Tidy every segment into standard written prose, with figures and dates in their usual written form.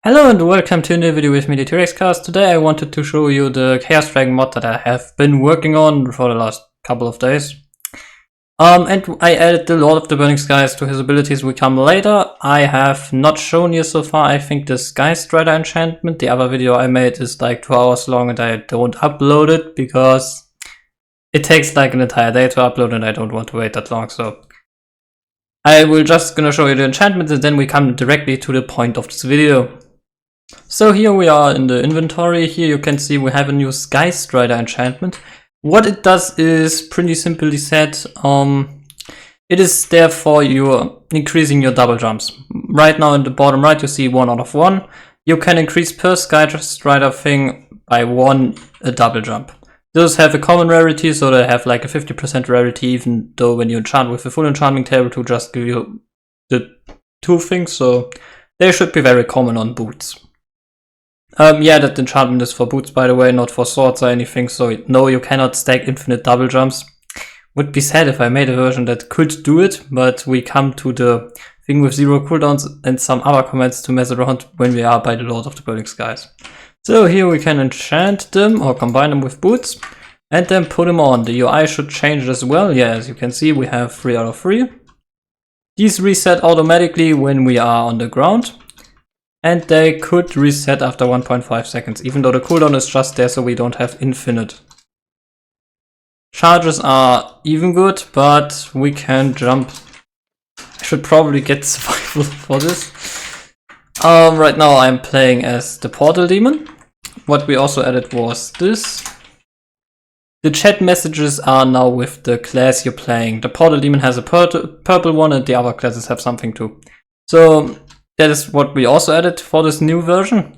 Hello and welcome to a new video with me, the T-Rex. Today I wanted to show you the Chaos Dragon mod that I have been working on for the last couple of days. And I added the Lord of the Burning Skies to his abilities will come later. I have not shown you so far, I think, the Sky Strider enchantment. The other video I made is like 2 hours long and I don't upload it because it takes like an entire day to upload and I don't want to wait that long, so I will just gonna show you the enchantments and then we come directly to the point of this video. So here we are in the inventory. Here you can see we have a new Sky Strider enchantment. What it does is pretty simply said, it is there for you increasing your double jumps. Right now in the bottom right you see 1 out of 1. You can increase per Sky Strider thing by 1 a double jump. Those have a common rarity, so they have like a 50% rarity, even though when you enchant with a full enchanting table to just give you the 2 things, so they should be very common on boots. Yeah, that enchantment is for boots, by the way, not for swords or anything, so no, you cannot stack infinite double jumps. Would be sad if I made a version that could do it, but we come to the thing with 0 cooldowns and some other commands to mess around when we are by the Lord of the Burning Skies. So here we can enchant them or combine them with boots and then put them on. The UI should change as well. Yeah, as you can see, we have 3 out of 3. These reset automatically when we are on the ground. And they could reset after 1.5 seconds, even though the cooldown is just there so we don't have infinite. Charges are even good, but we can jump. I should probably get survival for this. Right now I'm playing as the Portal Demon. What we also added was this. The chat messages are now with the class you're playing. The Portal Demon has a purple one and the other classes have something too. So that is what we also added for this new version.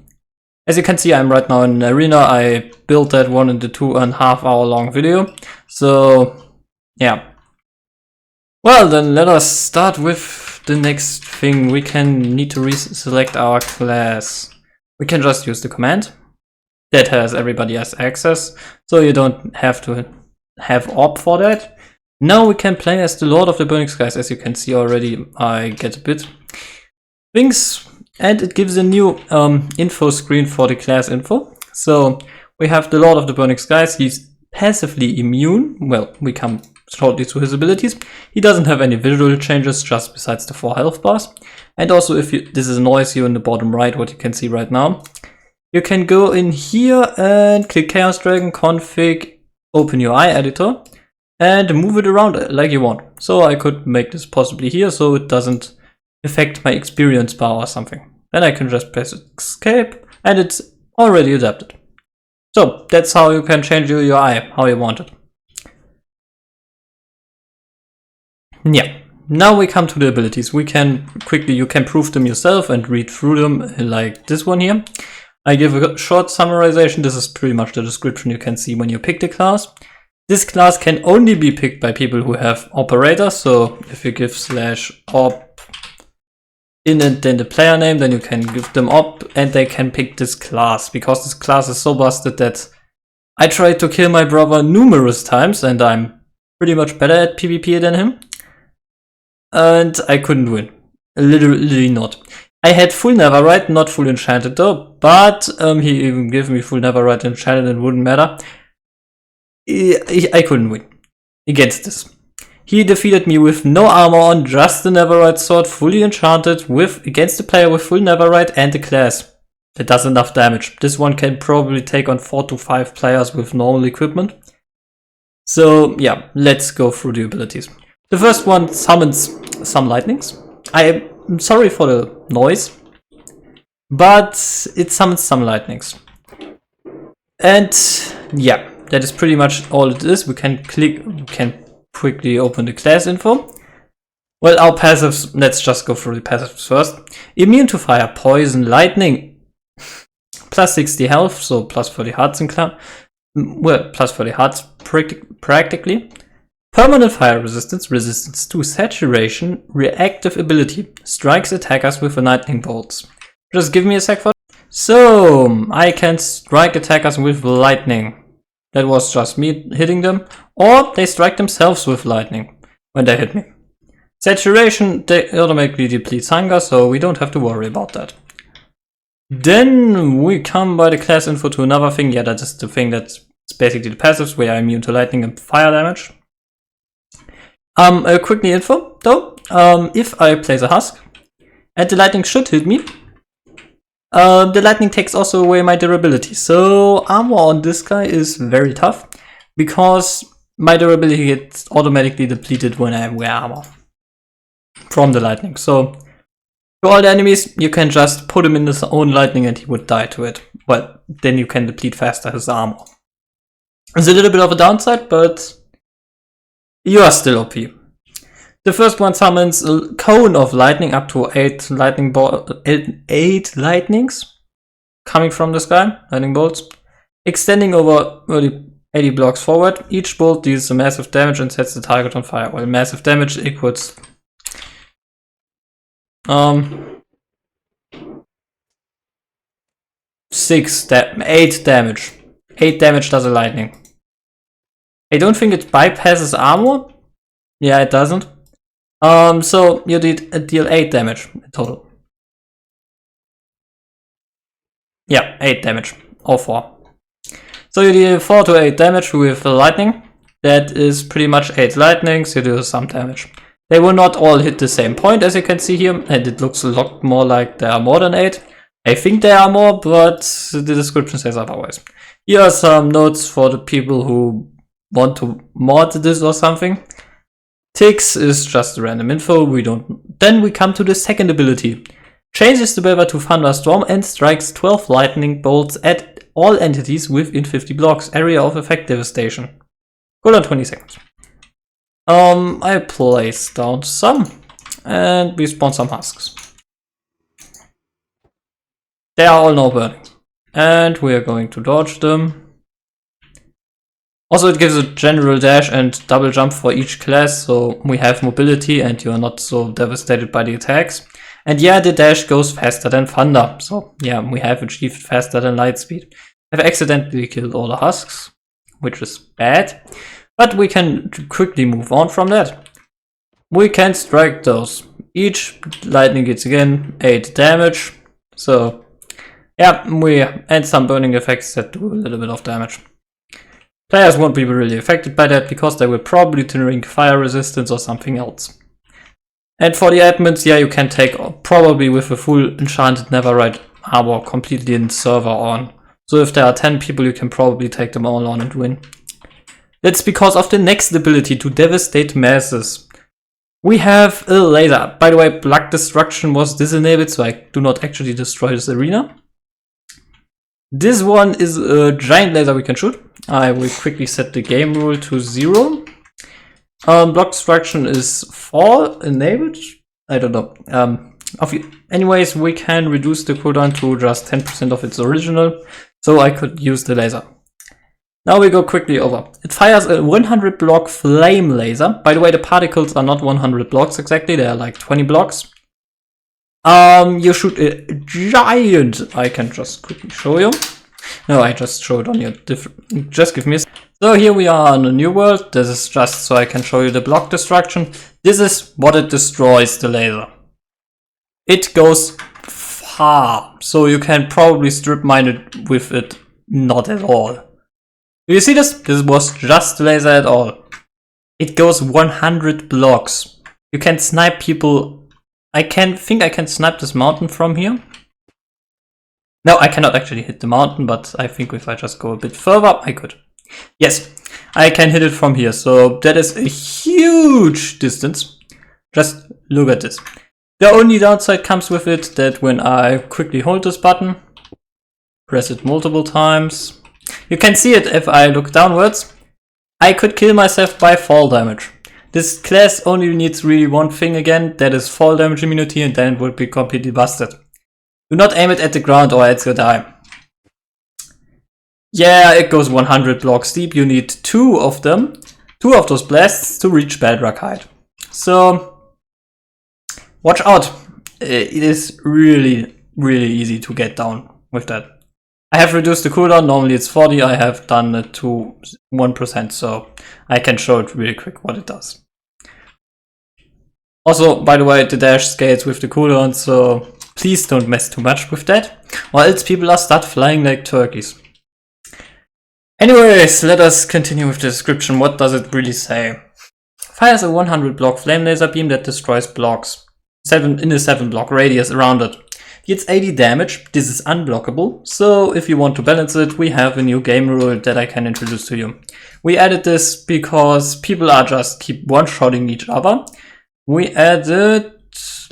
As you can see, I'm right now in an arena. I built that one in the 2.5 hour long video. So, yeah. Well, then let us start with the next thing. We need to select our class. We can just use the command. That has everybody has access. So you don't have to have op for that. Now we can play as the Lord of the Burning Skies. As you can see already, I get a bit things, and it gives a new info screen for the class info. So we have the Lord of the Burning Skies. He's passively immune. Well, we come shortly to his abilities. He doesn't have any visual changes just besides the 4 health bars. And also, if this annoys you in the bottom right, what you can see right now, you can go in here and click Chaos Dragon config, open UI editor and move it around like you want. So I could make this possibly here so it doesn't affect my experience bar or something. Then I can just press escape and it's already adapted. So that's how you can change your UI how you want it. Yeah, now we come to the abilities. We can quickly, you can prove them yourself and read through them like this one here. I give a short summarization. This is pretty much the description you can see when you pick the class. This class can only be picked by people who have operator. So if you give /op in and then the player name, then you can give them op and they can pick this class, because this class is so busted that I tried to kill my brother numerous times and I'm pretty much better at PvP than him. And I couldn't win. Literally not. I had full Netherite, not full enchanted though, but he even gave me full Netherite enchanted and it wouldn't matter. I couldn't win against this. He defeated me with no armor on, just the Netherite sword, fully enchanted, against the player with full Netherite and the class. That does enough damage. This one can probably take on 4 to 5 players with normal equipment. So yeah, let's go through the abilities. The first one summons some lightnings. I'm sorry for the noise, but it summons some lightnings. And yeah, that is pretty much all it is. We can quickly open the class info. Well, our passives, let's just go through the passives first. Immune to fire, poison, lightning, plus 60 health, so plus 30 hearts in clan. Well, plus 30 hearts practically. Permanent fire resistance, resistance to saturation, reactive ability, strikes attackers with lightning bolts. Just give me a sec for that. So, I can strike attackers with lightning. That was just me hitting them, or they strike themselves with lightning when they hit me. Saturation, they automatically depletes hunger, so we don't have to worry about that. Then we come by the class info to another thing. Yeah, that is the thing that's basically the passives, where I'm immune to lightning and fire damage. Quickly info though, if I place a husk and the lightning should hit me, the lightning takes also away my durability. So armor on this guy is very tough because my durability gets automatically depleted when I wear armor from the lightning. So to all the enemies, you can just put him in his own lightning and he would die to it. Well, then you can deplete faster his armor. It's a little bit of a downside, but you are still OP. The first one summons a cone of lightning up to 8 lightnings coming from the sky, lightning bolts, extending over 80 blocks forward. Each bolt deals a massive damage and sets the target on fire. Well, massive damage equals 8 damage. 8 damage does a lightning. I don't think it bypasses armor. Yeah, it doesn't. So you deal 8 damage in total. Yeah, 8 damage. Or 4. So you deal 4 to 8 damage with lightning. That is pretty much 8 lightnings. You do some damage. They will not all hit the same point, as you can see here. And it looks a lot more like there are more than 8. I think there are more, but the description says otherwise. Here are some notes for the people who want to mod this or something. Ticks is just random info. Then we come to the second ability. Changes the weather to thunderstorm and strikes 12 lightning bolts at all entities within 50 blocks. Area of effect devastation. Cooldown 20 seconds. I place down some and we spawn some husks. They are all now burning. And we are going to dodge them. Also, it gives a general dash and double jump for each class, so we have mobility and you are not so devastated by the attacks. And yeah, the dash goes faster than thunder, so yeah, we have achieved faster than light speed. I've accidentally killed all the husks, which is bad, but we can quickly move on from that. We can strike those. Each lightning gets again 8 damage, so yeah, and some burning effects that do a little bit of damage. Players won't be really affected by that because they will probably drink fire resistance or something else. And for the admins, yeah, you can take probably with a full enchanted Neverite armor completely in server on. So if there are 10 people, you can probably take them all on and win. That's because of the next ability to devastate masses. We have a laser. By the way, Block Destruction was disenabled, so I do not actually destroy this arena. This one is a giant laser we can shoot. I will quickly set the game rule to 0. Block Destruction is fall enabled. I don't know. Anyways, we can reduce the cooldown to just 10% of its original, so I could use the laser. Now we go quickly over. It fires a 100 block flame laser. By the way, the particles are not 100 blocks exactly, they are like 20 blocks. You shoot a giant. I can just quickly show you. No, I just showed on your just give me a... So here we are on a new world. This is just so I can show you the block destruction. This is what it destroys, the laser. It goes far, so you can probably strip mine it with it not at all. Do you see this? This was just the laser at all. It goes 100 blocks. You can snipe people. I think I can snipe this mountain from here. No, I cannot actually hit the mountain, but I think if I just go a bit further, I could. Yes, I can hit it from here, so that is a huge distance. Just look at this. The only downside comes with it that when I quickly hold this button, press it multiple times, you can see it if I look downwards, I could kill myself by fall damage. This class only needs really one thing again, that is fall damage immunity, and then it will be completely busted. Do not aim it at the ground or else you'll die. Yeah, it goes 100 blocks deep. You need 2 of them, 2 of those blasts to reach bedrock height. So, watch out. It is really, really easy to get down with that. I have reduced the cooldown. Normally it's 40. I have done it to 1%, so I can show it really quick what it does. Also, by the way, the dash scales with the cooldown, so please don't mess too much with that, or else people will start flying like turkeys. Anyways, let us continue with the description. What does it really say? Fires a 100 block flame laser beam that destroys blocks in a 7 block radius around it. Deals 80 damage. This is unblockable, so if you want to balance it, we have a new game rule that I can introduce to you. We added this because people are just keep one-shotting each other. We added,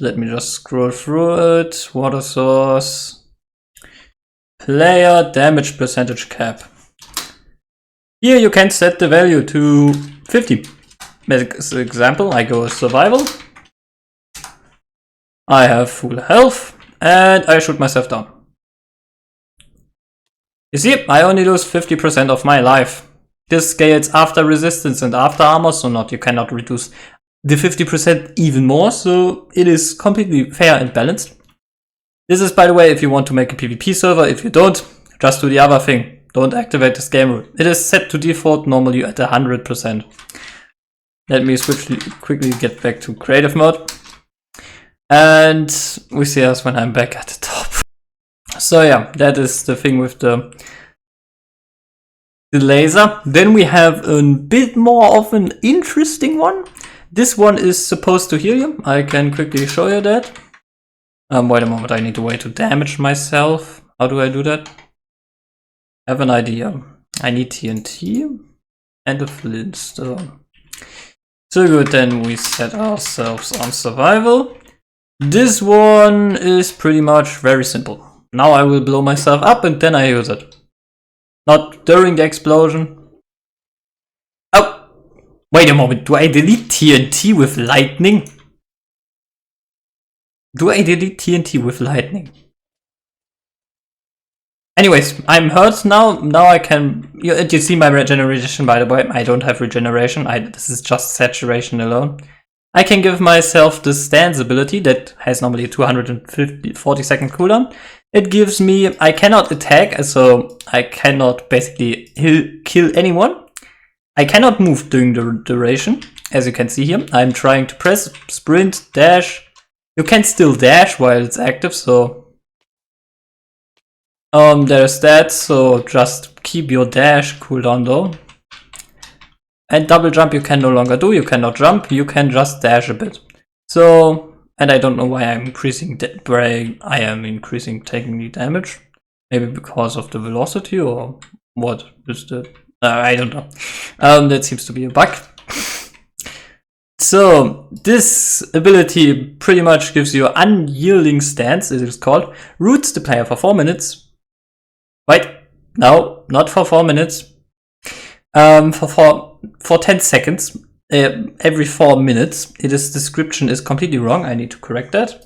let me just scroll through it, water source, player damage percentage cap. Here you can set the value to 50. As an example, I go survival. I have full health. And I shoot myself down. You see, I only lose 50% of my life. This scales after resistance and after armor, so you cannot reduce the 50% even more, so it is completely fair and balanced. This is, by the way, if you want to make a PvP server. If you don't, just do the other thing. Don't activate this game rule. It is set to default normally at 100%. Let me quickly get back to creative mode. And we see us when I'm back at the top. So yeah, that is the thing with the laser. Then we have a bit more of an interesting one. This one is supposed to heal you. I can quickly show you that. Wait a moment, I need a way to damage myself. How do I do that? I have an idea. I need TNT and a flintstone. So good, then we set ourselves on survival. This one is pretty much very simple. Now I will blow myself up and then I use it. Not during the explosion. Oh! Wait a moment, do I delete TNT with lightning? Do I delete TNT with lightning? Anyways, I'm hurt now. Now I can... You see my regeneration, by the way. I don't have regeneration. This is just saturation alone. I can give myself the stance ability that has normally a 240 second cooldown. It gives me, I cannot attack, so I cannot basically kill anyone. I cannot move during the duration, as you can see here. I'm trying to press, sprint, dash. You can still dash while it's active, so there's that, so just keep your dash cooldown though. And double jump you can no longer do, you cannot jump, you can just dash a bit. So, and I don't know why I'm increasing, I am increasing taking the damage. Maybe because of the velocity or what is the, I don't know. That seems to be a bug. So, this ability pretty much gives you unyielding stance, it is called. Roots the player for 4 minutes. Wait, no, not for 4 minutes. For 10 seconds, every 4 minutes. This description is completely wrong. I need to correct that.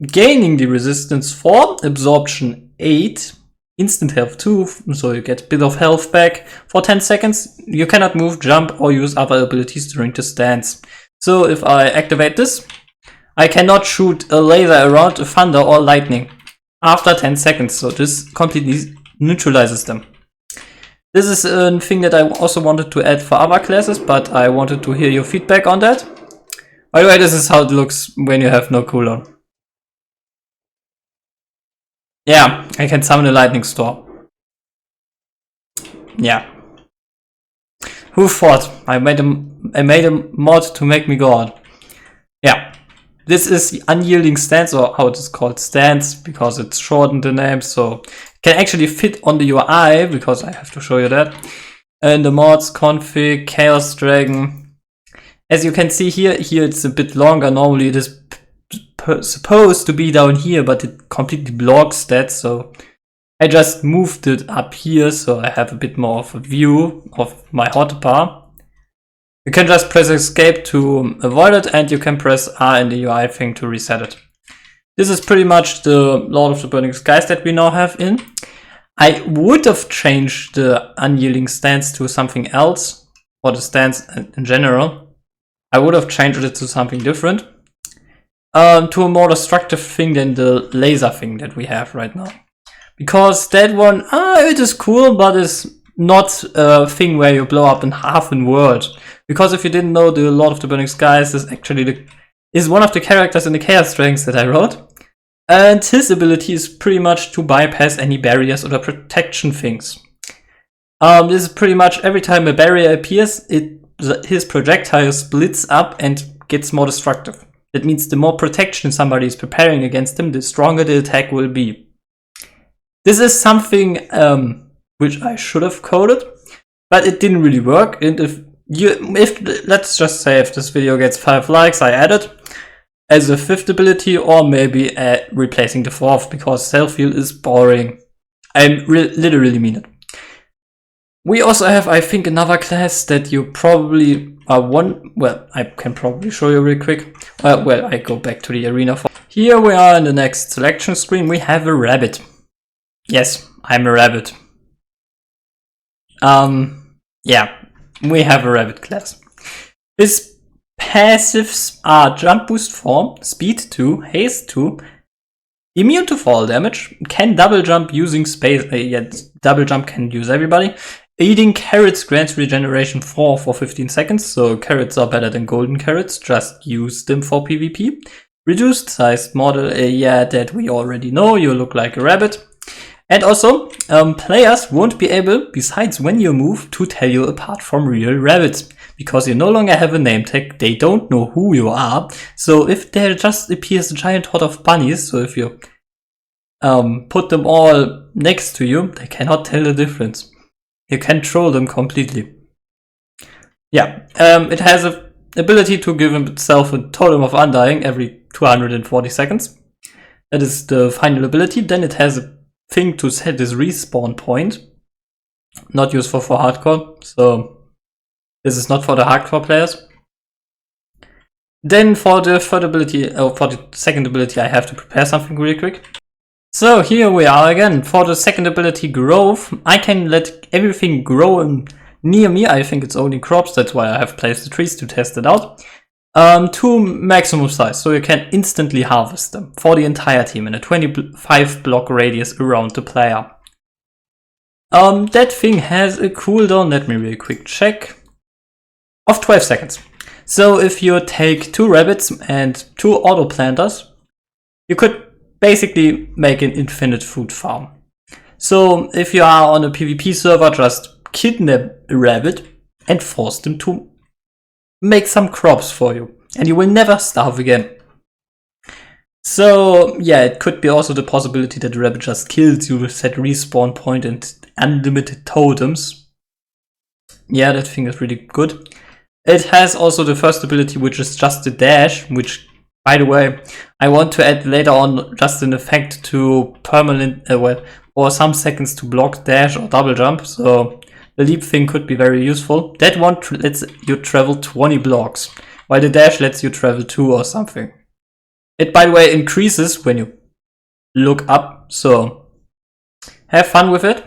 Gaining the resistance 4, absorption 8, instant health 2, so you get a bit of health back. For 10 seconds, you cannot move, jump, or use other abilities during the stance. So if I activate this, I cannot shoot a laser around a thunder or lightning after 10 seconds. So this completely neutralizes them. This is a thing that I also wanted to add for other classes, but I wanted to hear your feedback on that. By the way, this is how it looks when you have no cooldown. Yeah, I can summon a lightning storm. Yeah. Who thought? I made a mod to make me god. Yeah. This is unyielding stance, or how it is called stance, because it's short in the name, so can actually fit on the UI, because I have to show you that. And the mods, config, Chaos Dragon. As you can see here it's a bit longer. Normally it is supposed to be down here, but it completely blocks that, so I just moved it up here, so I have a bit more of a view of my hotbar. You can just press escape to avoid it, and you can press R in the UI thing to reset it. This is pretty much the Lord of the Burning Skies that we now have in. I would have changed the unyielding stance to something else, or the stance in general. I would have changed it to something different. To a more destructive thing than the laser thing that we have right now. Because that one, it is cool, but it's not a thing where you blow up in half a world. Because if you didn't know, the Lord of the Burning Skies is actually is one of the characters in the Chaos Dragons that I wrote. And his ability is pretty much to bypass any barriers or protection things. This is pretty much every time a barrier appears, his projectile splits up and gets more destructive. That means the more protection somebody is preparing against him, the stronger the attack will be. This is something which I should have coded, but it didn't really work. And if let's just say if this video gets 5 likes, I add it as a 5th ability, or maybe replacing the 4th, because self-heal is boring. I literally mean it. We also have, I think, another class that you probably are well, I can probably show you real quick. Well, I go back to the arena. Here we are in the next selection screen. We have a rabbit. Yes, I'm a rabbit. Yeah, we have a rabbit class. His passives are jump boost 4, speed 2, haste 2, immune to fall damage, can double jump using space. Yeah, double jump can use everybody. Eating carrots grants regeneration 4 for 15 seconds, so carrots are better than golden carrots, just use them for PvP. Reduced sized model, yeah, that we already know, you look like a rabbit. And also, players won't be able, besides when you move, to tell you apart from real rabbits. Because you no longer have a name tag, they don't know who you are. So if there just appears a giant horde of bunnies, so if you put them all next to you, they cannot tell the difference. You can troll them completely. Yeah, it has an ability to give itself a totem of undying every 240 seconds. That is the final ability. Then it has a thing to set this respawn point. Not useful for hardcore, so this is not for the hardcore players. Then for the third ability, for the second ability, I have to prepare something really quick. So here we are again. For the second ability, growth, I can let everything grow near me. I think it's only crops, that's why I have placed the trees to test it out. To maximum size, so you can instantly harvest them for the entire team in a 25 block radius around the player. That thing has a cooldown, let me really quick check, of 12 seconds. So if you take 2 rabbits and 2 auto planters, you could basically make an infinite food farm. So if you are on a PvP server, just kidnap a rabbit and force them to make some crops for you, and you will never starve again. So yeah, it could be also the possibility that the rabbit just kills you with set respawn point and unlimited totems. Yeah, that thing is really good. It has also the first ability, which is just the dash, which, by the way, I want to add later on just an effect to permanent, or some seconds to block dash or double jump, so the leap thing could be very useful. That one lets you travel 20 blocks, while the dash lets you travel 2 or something. It, by the way, increases when you look up, so have fun with it.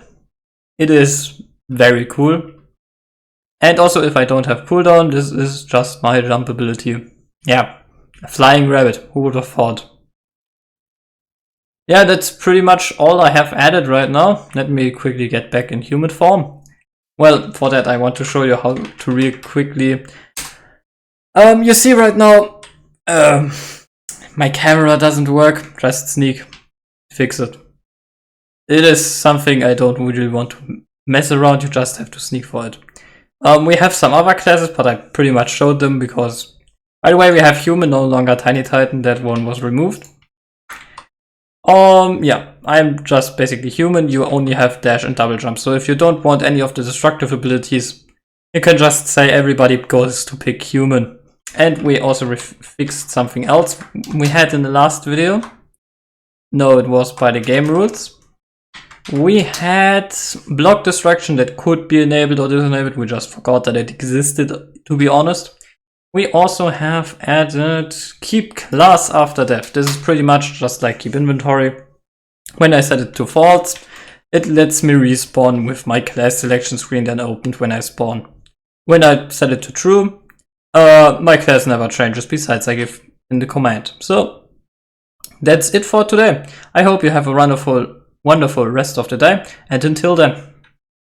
It is very cool. And also, if I don't have cooldown, this is just my jump ability. Yeah, a flying rabbit, who would have thought? Yeah, that's pretty much all I have added right now. Let me quickly get back in human form. Well, for that I want to show you how to real quickly. You see right now, my camera doesn't work. Just sneak, fix it. It is something I don't really want to mess around, you just have to sneak for it. We have some other classes, but I pretty much showed them because, by the way, we have human, no longer Tiny Titan, that one was removed. Yeah, I'm just basically human, you only have dash and double jump, so if you don't want any of the destructive abilities, you can just say everybody goes to pick human. And we also fixed something else we had in the last video. No, it was by the game rules. We had block destruction that could be enabled or disenabled, we just forgot that it existed, to be honest. We also have added keep class after death. This is pretty much just like keep inventory. When I set it to false, it lets me respawn with my class selection screen then opened when I spawn. When I set it to true, my class never changes, besides I give in the command. So that's it for today. I hope you have a wonderful rest of the day, and until then.